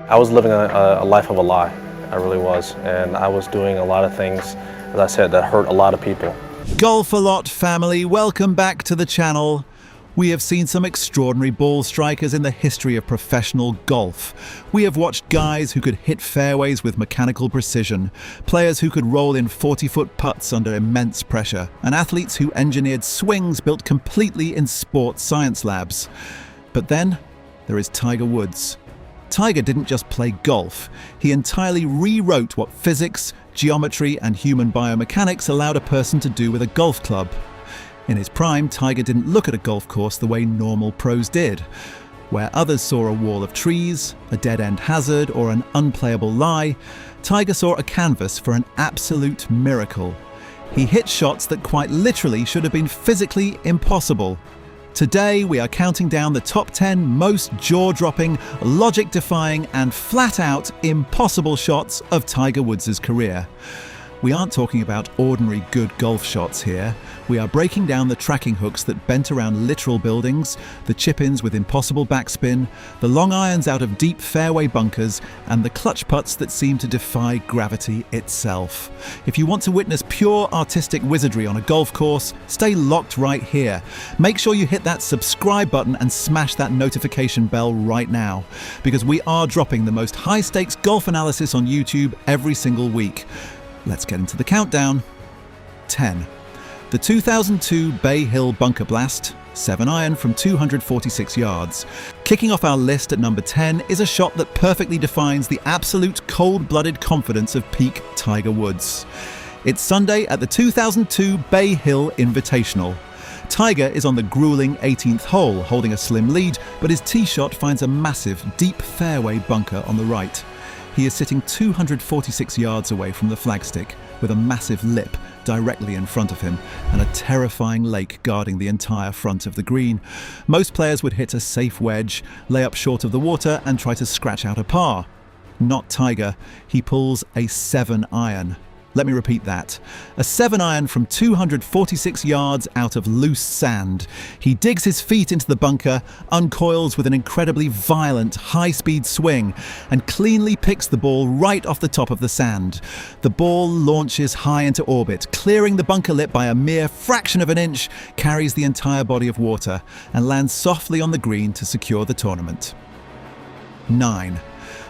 I was living a life of a lie, I really was, and I was doing a lot of things, as I said, that hurt a lot of people. Golf-A-Lot family, welcome back to the channel. We have seen some extraordinary ball strikers in the history of professional golf. We have watched guys who could hit fairways with mechanical precision, players who could roll in 40-foot putts under immense pressure, and athletes who engineered swings built completely in sports science labs. But then there is Tiger Woods. Tiger didn't just play golf, he entirely rewrote what physics, geometry and human biomechanics allowed a person to do with a golf club. In his prime, Tiger didn't look at a golf course the way normal pros did. Where others saw a wall of trees, a dead-end hazard or an unplayable lie, Tiger saw a canvas for an absolute miracle. He hit shots that quite literally should have been physically impossible. Today, we are counting down the top 10 most jaw-dropping, logic-defying and flat-out impossible shots of Tiger Woods' career. We aren't talking about ordinary good golf shots here. We are breaking down the tracking hooks that bent around literal buildings, the chip-ins with impossible backspin, the long irons out of deep fairway bunkers, and the clutch putts that seem to defy gravity itself. If you want to witness pure artistic wizardry on a golf course, stay locked right here. Make sure you hit that subscribe button and smash that notification bell right now, because we are dropping the most high-stakes golf analysis on YouTube every single week. Let's get into the countdown. 10. The 2002 Bay Hill Bunker Blast, 7-iron from 246 yards. Kicking off our list at number 10 is a shot that perfectly defines the absolute cold-blooded confidence of peak Tiger Woods. It's Sunday at the 2002 Bay Hill Invitational. Tiger is on the grueling 18th hole, holding a slim lead, but his tee shot finds a massive, deep fairway bunker on the right. He is sitting 246 yards away from the flagstick, with a massive lip directly in front of him and a terrifying lake guarding the entire front of the green. Most players would hit a safe wedge, lay up short of the water and try to scratch out a par. Not Tiger, he pulls a 7-iron. Let me repeat that. A 7-iron from 246 yards out of loose sand. He digs his feet into the bunker, uncoils with an incredibly violent, high-speed swing, and cleanly picks the ball right off the top of the sand. The ball launches high into orbit, clearing the bunker lip by a mere fraction of an inch, carries the entire body of water, and lands softly on the green to secure the tournament. 9.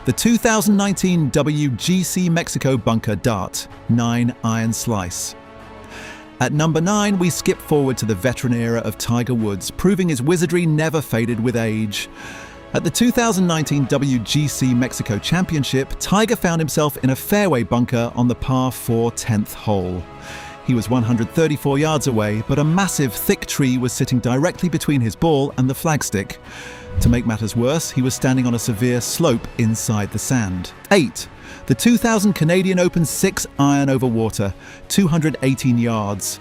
The 2019 WGC Mexico Bunker Dart, 9-iron slice. At number 9, we skip forward to the veteran era of Tiger Woods, proving his wizardry never faded with age. At the 2019 WGC Mexico Championship, Tiger found himself in a fairway bunker on the par 4 10th hole. He was 134 yards away, but a massive, thick tree was sitting directly between his ball and the flagstick. To make matters worse, he was standing on a severe slope inside the sand. 8. The 2000 Canadian Open 6-iron over water, 218 yards.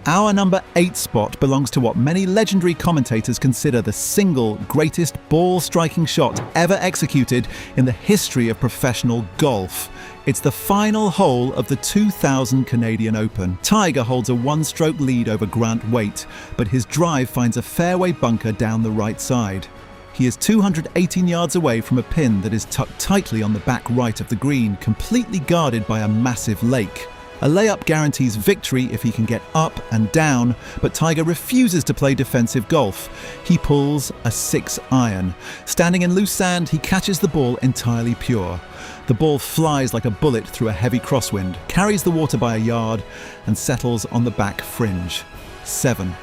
Our number 8 spot belongs to what many legendary commentators consider the single greatest ball-striking shot ever executed in the history of professional golf. It's the final hole of the 2000 Canadian Open. Tiger holds a one-stroke lead over Grant Waite, but his drive finds a fairway bunker down the right side. He is 218 yards away from a pin that is tucked tightly on the back right of the green, completely guarded by a massive lake. A layup guarantees victory if he can get up and down, but Tiger refuses to play defensive golf. He pulls a 6-iron. Standing in loose sand, he catches the ball entirely pure. The ball flies like a bullet through a heavy crosswind, carries the water by a yard, and settles on the back fringe. 7.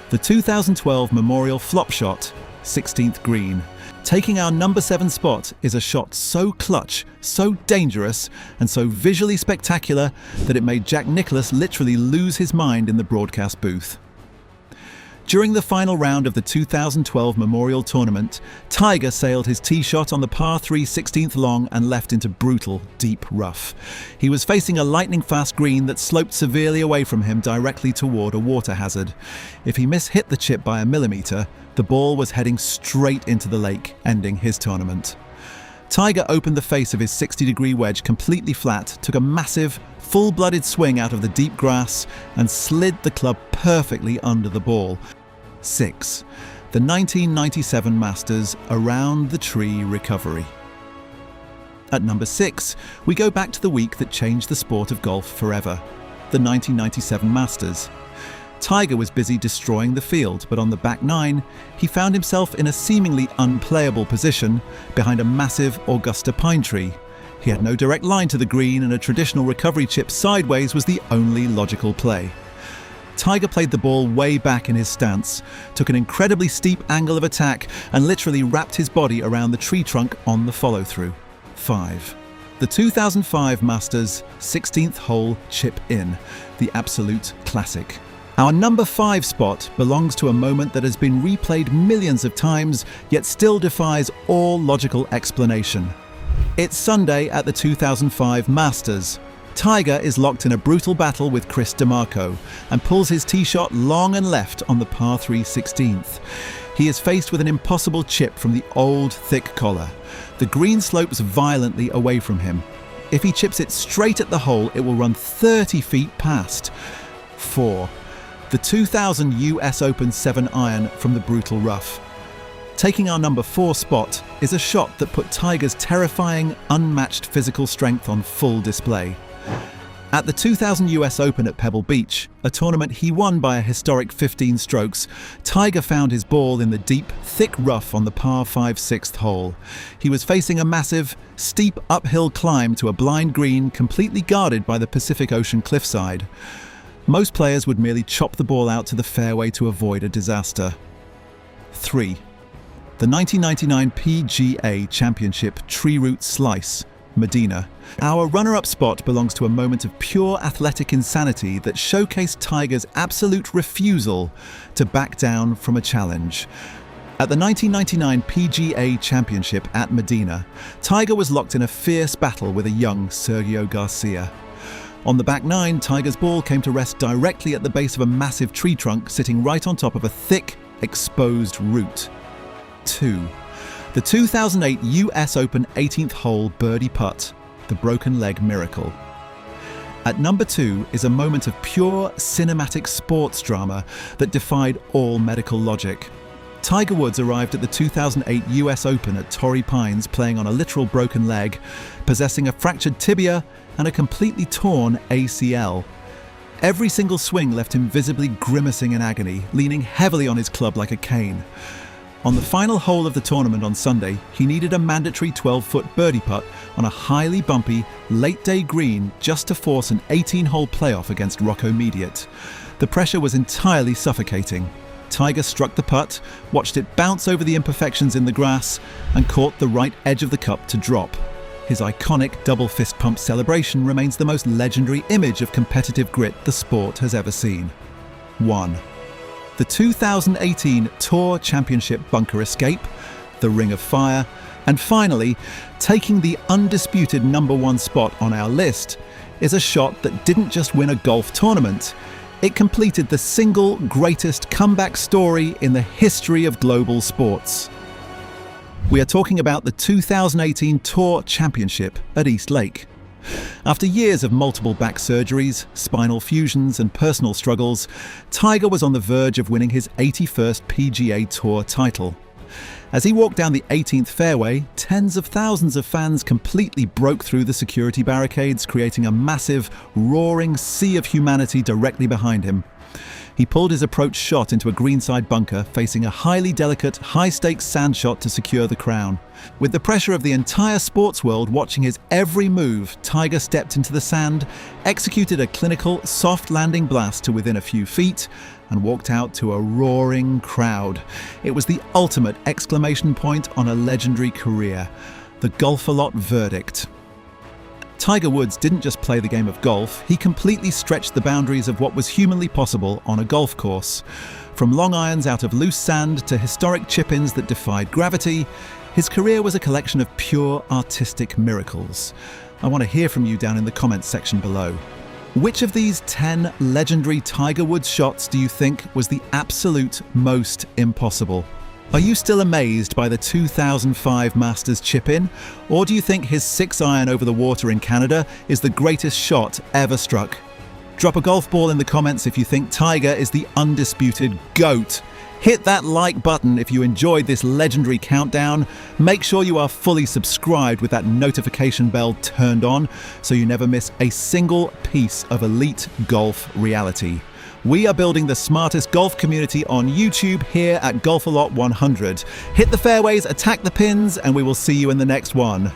The 2012 Memorial Flop Shot, 16th green. Taking our number 7 spot is a shot so clutch, so dangerous, and so visually spectacular that it made Jack Nicklaus literally lose his mind in the broadcast booth. During the final round of the 2012 Memorial Tournament, Tiger sailed his tee shot on the par 3 16th long and left into brutal, deep rough. He was facing a lightning-fast green that sloped severely away from him directly toward a water hazard. If he mishit the chip by a millimetre, the ball was heading straight into the lake, ending his tournament. Tiger opened the face of his 60-degree wedge completely flat, took a massive, full-blooded swing out of the deep grass, and slid the club perfectly under the ball. 6. The 1997 Masters Around the Tree Recovery. At number 6, we go back to the week that changed the sport of golf forever, the 1997 Masters. Tiger was busy destroying the field, but on the back nine, he found himself in a seemingly unplayable position behind a massive Augusta pine tree. He had no direct line to the green, and a traditional recovery chip sideways was the only logical play. Tiger played the ball way back in his stance, took an incredibly steep angle of attack, and literally wrapped his body around the tree trunk on the follow-through. 5. The 2005 Masters 16th hole chip in, the absolute classic. Our number 5 spot belongs to a moment that has been replayed millions of times, yet still defies all logical explanation. It's Sunday at the 2005 Masters. Tiger is locked in a brutal battle with Chris DiMarco and pulls his tee shot long and left on the par 3 16th. He is faced with an impossible chip from the old, thick collar. The green slopes violently away from him. If he chips it straight at the hole, it will run 30 feet past. 4. The 2000 US Open 7-iron from the brutal rough. Taking our number 4 spot is a shot that put Tiger's terrifying, unmatched physical strength on full display. At the 2000 US Open at Pebble Beach, a tournament he won by a historic 15 strokes, Tiger found his ball in the deep, thick rough on the par 5 6th hole. He was facing a massive, steep uphill climb to a blind green completely guarded by the Pacific Ocean cliffside. Most players would merely chop the ball out to the fairway to avoid a disaster. 3. The 1999 PGA Championship Tree Root Slice, Medina. Our runner-up spot belongs to a moment of pure athletic insanity that showcased Tiger's absolute refusal to back down from a challenge. At the 1999 PGA Championship at Medina, Tiger was locked in a fierce battle with a young Sergio Garcia. On the back nine, Tiger's ball came to rest directly at the base of a massive tree trunk sitting right on top of a thick, exposed root. 2. The 2008 US Open 18th hole birdie putt, the broken leg miracle. At number 2 is a moment of pure cinematic sports drama that defied all medical logic. Tiger Woods arrived at the 2008 US Open at Torrey Pines playing on a literal broken leg, possessing a fractured tibia and a completely torn ACL. Every single swing left him visibly grimacing in agony, leaning heavily on his club like a cane. On the final hole of the tournament on Sunday, he needed a mandatory 12-foot birdie putt on a highly bumpy, late-day green just to force an 18-hole playoff against Rocco Mediate. The pressure was entirely suffocating. Tiger struck the putt, watched it bounce over the imperfections in the grass, and caught the right edge of the cup to drop. His iconic double fist pump celebration remains the most legendary image of competitive grit the sport has ever seen. 1. The 2018 Tour Championship bunker escape, the Ring of Fire, and finally, taking the undisputed number 1 spot on our list, is a shot that didn't just win a golf tournament. It completed the single greatest comeback story in the history of global sports. We are talking about the 2018 Tour Championship at East Lake. After years of multiple back surgeries, spinal fusions and personal struggles, Tiger was on the verge of winning his 81st PGA Tour title. As he walked down the 18th fairway, tens of thousands of fans completely broke through the security barricades, creating a massive, roaring sea of humanity directly behind him. He pulled his approach shot into a greenside bunker, facing a highly delicate, high-stakes sand shot to secure the crown. With the pressure of the entire sports world watching his every move, Tiger stepped into the sand, executed a clinical, soft landing blast to within a few feet, and walked out to a roaring crowd. It was the ultimate exclamation point on a legendary career. The Golf-A-Lot verdict. Tiger Woods didn't just play the game of golf, he completely stretched the boundaries of what was humanly possible on a golf course. From long irons out of loose sand to historic chip-ins that defied gravity, his career was a collection of pure artistic miracles. I want to hear from you down in the comments section below. Which of these 10 legendary Tiger Woods shots do you think was the absolute most impossible? Are you still amazed by the 2005 Masters chip-in? Or do you think his 6-iron over the water in Canada is the greatest shot ever struck? Drop a golf ball in the comments if you think Tiger is the undisputed GOAT. Hit that like button if you enjoyed this legendary countdown. Make sure you are fully subscribed with that notification bell turned on so you never miss a single piece of elite golf reality. We are building the smartest golf community on YouTube here at Golf A Lot 100. Hit the fairways, attack the pins, and we will see you in the next one.